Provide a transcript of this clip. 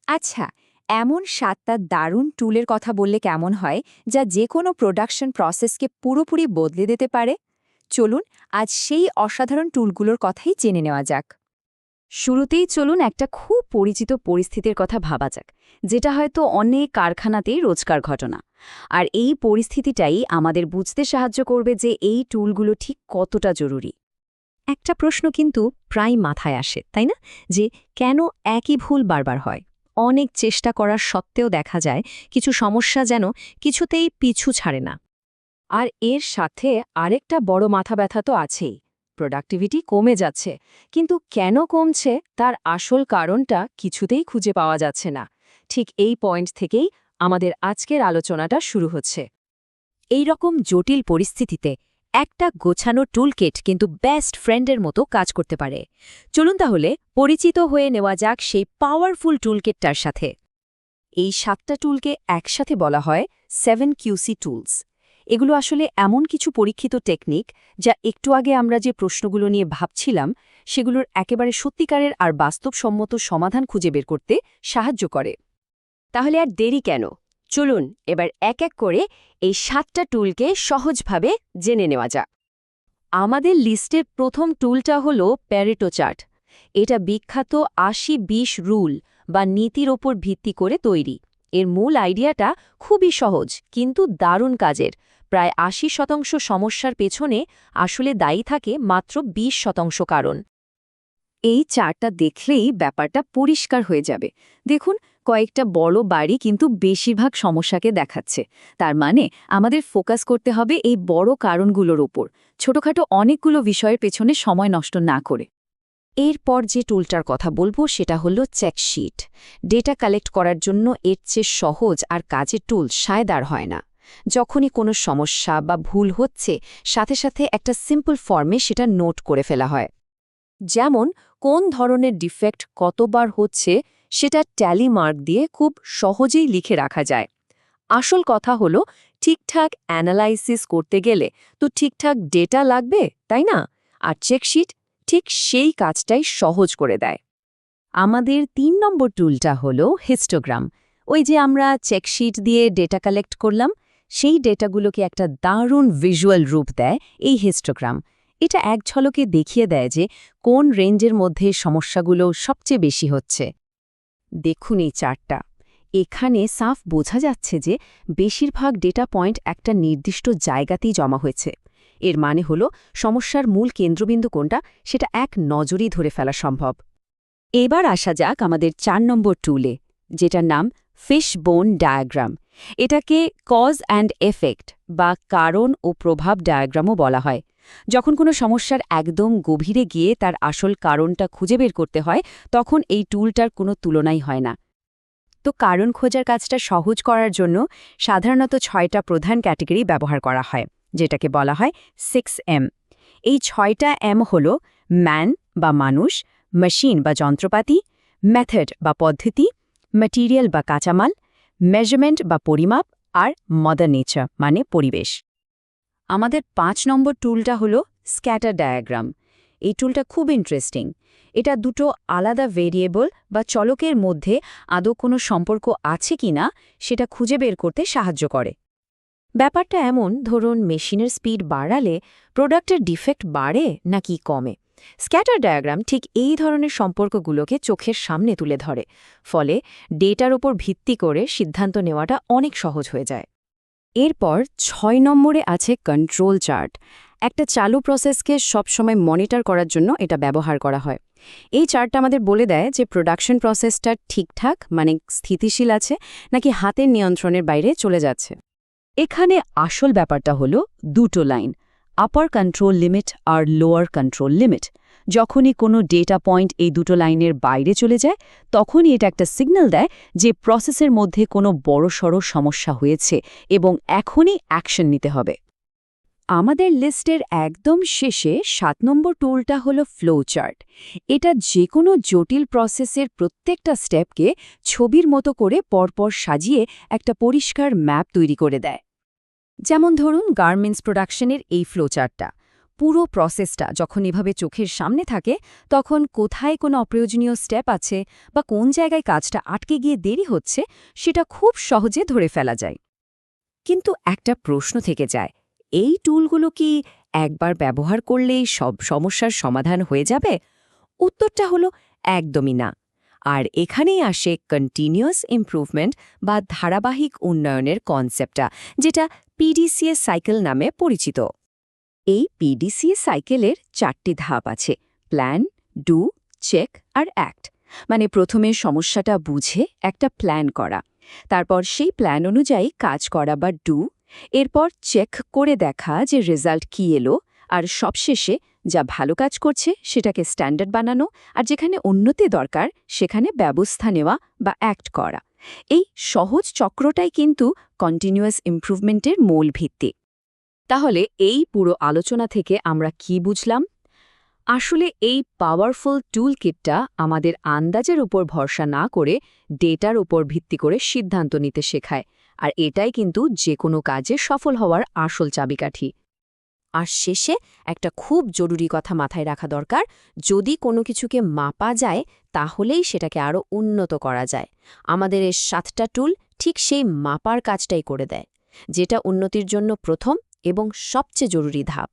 আচ্ছা, এমন ৭টা দারুণ টুলের কথা বললে কেমন হয়, যা যে কোনো প্রোডাকশন প্রসেসকে পুরোপুরি বদলে দিতে পারে? চলুন আজ সেই অসাধারণ টুলগুলোর কথাই জেনে নেওয়া যাক। শুরুতেই চলুন একটা খুব পরিচিত পরিস্থিতির কথা ভাবা যাক, যেটা হয়তো অনেক কারখানাতেই রোজকার ঘটনা। আর এই পরিস্থিতিটাই আমাদের বুঝতে সাহায্য করবে যে এই টুলগুলো ঠিক কতটা জরুরি। একটা প্রশ্ন কিন্তু প্রায় মাথায় আসে, তাই না? যে কেন একই ভুল বারবার হয়? অনেক চেষ্টা করার সত্ত্বেও দেখা যায় কিছু সমস্যা যেন কিছুতেই পিছু ছাড়ে না। আর এর সাথে আরেকটা বড় মাথা ব্যথা তো আছেই। প্রোডাক্টিভিটি কমে যাচ্ছে, কিন্তু কেন কমছে তার আসল কারণটা কিছুতেই খুঁজে পাওয়া যাচ্ছে না। ঠিক এই পয়েন্ট থেকেই আমাদের আজকের আলোচনাটা শুরু হচ্ছে। এই রকম জটিল পরিস্থিতিতে একটা গোছানো টুলকিট কিন্তু বেস্ট ফ্রেন্ডের মতো কাজ করতে পারে। চলুন তাহলে পরিচিত হয়ে নেওয়া যাক সেই পাওয়ারফুল টুলকিটটার সাথে। এই 7টা টুলকে একসাথে বলা হয় 7QC টুলস। এগুলো আসলে এমন কিছু পরীক্ষিত টেকনিক, যা একটু আগে আমরা যে প্রশ্নগুলো নিয়ে ভাবছিলাম সেগুলোর একেবারে সত্যিকারের আর বাস্তবসম্মত সমাধান খুঁজে বের করতে সাহায্য করে। তাহলে আর দেরি কেন? চলুন এবার এক এক করে এই 7টা টুলকে সহজভাবে জেনে নেওয়া যাক। আমাদের লিস্টের প্রথম টুলটা হলো প্যারেটো চার্ট। এটা বিখ্যাত ৮০-২০ রুল বা নীতির ওপর ভিত্তি করে তৈরি। এর মূল আইডিয়াটা খুবই সহজ কিন্তু দারুণ কাজের। প্রায় ৮০% সমস্যার পেছনে আসলে দায়ী থাকে মাত্র ২০% কারণ। এই চার্টটা দেখলেই ব্যাপারটা পরিষ্কার হয়ে যাবে। দেখুন, কয়েকটা বড় বাড়ি কিন্তু বেশিরভাগ সমস্যাকে দেখাচ্ছে। তার মানে আমাদের ফোকাস করতে হবে এই বড় কারণগুলোর ওপর, ছোটখাটো অনেকগুলো বিষয়ের পেছনে সময় নষ্ট না করে। এরপর যে টুলটার কথা বলবো সেটা হলো চেকশিট। ডেটা কালেক্ট করার জন্য এর চেয়ে সহজ আর কাজের টুল শায়দ আর হয় না। যখনই কোনো সমস্যা বা ভুল হচ্ছে, সাথে সাথে একটা সিম্পল ফর্মে সেটা নোট করে ফেলা হয়। যেমন কোন ধরনের ডিফেক্ট কতবার হচ্ছে সেটা ট্যালি মার্ক দিয়ে খুব সহজেই লিখে রাখা যায়। আসল কথা হলো, ঠিকঠাক অ্যানালাইসিস করতে গেলে তো ঠিকঠাক ডেটা লাগবে, তাই না? আর চেকশিট ঠিক সেই কাজটাই সহজ করে দেয়। আমাদের ৩ নম্বর টুলটা হলো হিস্টোগ্রাম। ওই যে আমরা চেকশিট দিয়ে ডেটা কালেক্ট করলাম, সেই ডেটাগুলোকে একটা দারুণ ভিজুয়াল রূপ দেয় এই হিস্টোগ্রাম। এটা এক ঝলকে দেখিয়ে দেয় যে কোন রেঞ্জের মধ্যে সমস্যাগুলো সবচেয়ে বেশি হচ্ছে। দেখুন এই চার্টটা, এখানে সাফ বোঝা যাচ্ছে যে বেশিরভাগ ডেটা পয়েন্ট একটা নির্দিষ্ট জায়গাতেই জমা হয়েছে। এর মানে হলো সমস্যার মূল কেন্দ্রবিন্দু কোনটা সেটা এক নজরেই ধরে ফেলা সম্ভব। এবার আসা যাক আমাদের ৪ নম্বর টুলে, যেটার নাম ফিশ বোন ডায়াগ্রাম। এটাকে কজ অ্যান্ড এফেক্ট বা কারণ ও প্রভাব ডায়াগ্রামও বলা হয়। যখন কোনো সমস্যার একদম গভীরে গিয়ে তার আসল কারণটা খুঁজে বের করতে হয়, তখন এই টুলটার কোনো তুলনাই হয় না। তো কারণ খোঁজার কাজটা সহজ করার জন্য সাধারণত ৬টা প্রধান ক্যাটেগরি ব্যবহার করা হয়, যেটাকে বলা হয় 6M। এই ৬টা এম হল ম্যান বা মানুষ, মেশিন বা যন্ত্রপাতি, মেথড বা পদ্ধতি, ম্যাটেরিয়াল বা কাঁচামাল, মেজারমেন্ট বা পরিমাপ, আর মাদার নেচার মানে পরিবেশ। আমাদের ৫ নম্বর টুলটা হলো স্ক্যাটার ডায়াগ্রাম। এই টুলটা খুব ইন্টারেস্টিং। এটা দুটো আলাদা ভেরিয়েবল বা চলকের মধ্যে আদৌ কোনো সম্পর্ক আছে কিনা সেটা খুঁজে বের করতে সাহায্য করে। ব্যাপারটা এমন, ধরুন মেশিনের স্পিড বাড়ালে প্রোডাক্টের ডিফেক্ট বাড়ে নাকি কমে। স্ক্যাটার ডায়াগ্রাম ঠিক এই ধরনের সম্পর্কগুলোকে চোখের সামনে তুলে ধরে, ফলে ডেটার ওপর ভিত্তি করে সিদ্ধান্ত নেওয়াটা অনেক সহজ হয়ে যায়। এরপর ৬ নম্বরে আছে কন্ট্রোল চার্ট। একটা চালু প্রসেসকে সবসময় মনিটর করার জন্য এটা ব্যবহার করা হয়। এই চার্টটা আমাদের বলে দেয় যে প্রোডাকশন প্রসেসটা ঠিকঠাক মানে স্থিতিশীল আছে নাকি হাতের নিয়ন্ত্রণের বাইরে চলে যাচ্ছে। এখানে আসল ব্যাপারটা হলো দুটো লাইন, আপার কন্ট্রোল লিমিট আর লোয়ার কন্ট্রোল লিমিট। যখনই কোনো ডেটা পয়েন্ট এই দুটো লাইনের বাইরে চলে যায়, তখনই এটা একটা সিগন্যাল দেয় যে প্রসেসের মধ্যে কোনো বড়সড় সমস্যা হয়েছে এবং এখনই অ্যাকশন নিতে হবে। আমাদের লিস্টের একদম শেষে ৭ নম্বর টুলটা হলো ফ্লো চার্ট। এটা যে কোনো জটিল প্রসেসের প্রত্যেকটা স্টেপকে ছবির মতো করে পরপর সাজিয়ে একটা পরিষ্কার ম্যাপ তৈরি করে দেয়। যেমন ধরুন গার্মেন্টস প্রোডাকশনের এই ফ্লো চার্টটা। পুরো প্রসেসটা যখন এভাবে চোখের সামনে থাকে তখন কোথায় কোনো অপ্রয়োজনীয় স্টেপ আছে বা কোন জায়গায় কাজটা আটকে গিয়ে দেরি হচ্ছে সেটা খুব সহজে ধরে ফেলা যায়। কিন্তু একটা প্রশ্ন থেকে যায়, এই টুলগুলো কি একবার ব্যবহার করলেই সব সমস্যার সমাধান হয়ে যাবে? উত্তরটা হলো একদমই না। আর এখানেই আসে কন্টিনিউয়াস ইমপ্রুভমেন্ট বা ধারাবাহিক উন্নয়নের কনসেপ্টটা, যেটা পিডিসিএস সাইকেল নামে পরিচিত। এই পিডিসিএস সাইকেলের 4টি ধাপ আছে: প্ল্যান, ডু, চেক আর অ্যাক্ট। মানে প্রথমে সমস্যাটা বুঝে একটা প্ল্যান করা, তারপর সেই প্ল্যান অনুযায়ী কাজ করা বা ডু, এরপর চেক করে দেখা যে রেজাল্ট কী এলো, আর সবশেষে যা ভালো কাজ করছে সেটাকে স্ট্যান্ডার্ড বানানো, আর যেখানে উন্নতি দরকার সেখানে ব্যবস্থা নেওয়া বা অ্যাক্ট করা। এই সহজ চক্রটাই কিন্তু কন্টিনিউয়াস ইমপ্রুভমেন্টের মূল ভিত্তি। তাহলে এই পুরো আলোচনা থেকে আমরা কি বুঝলাম? আসলে এই পাওয়ারফুল টুল কিটটা আমাদের আন্দাজের উপর ভরসা না করে ডেটার উপর ভিত্তি করে সিদ্ধান্ত নিতে শেখায়, আর এটাই কিন্তু যে কোনো কাজে সফল হওয়ার আসল চাবিকাঠি। আর শেষে একটা খুব জরুরি কথা মাথায় রাখা দরকার, যদি কোনো কিছুকে মাপা যায় তাহলেই সেটাকে আরও উন্নত করা যায়। আমাদের এই 7টা টুল ঠিক সেই মাপার কাজটাই করে দেয়, যেটা উন্নতির জন্য প্রথম এবং সবচেয়ে জরুরি ধাপ।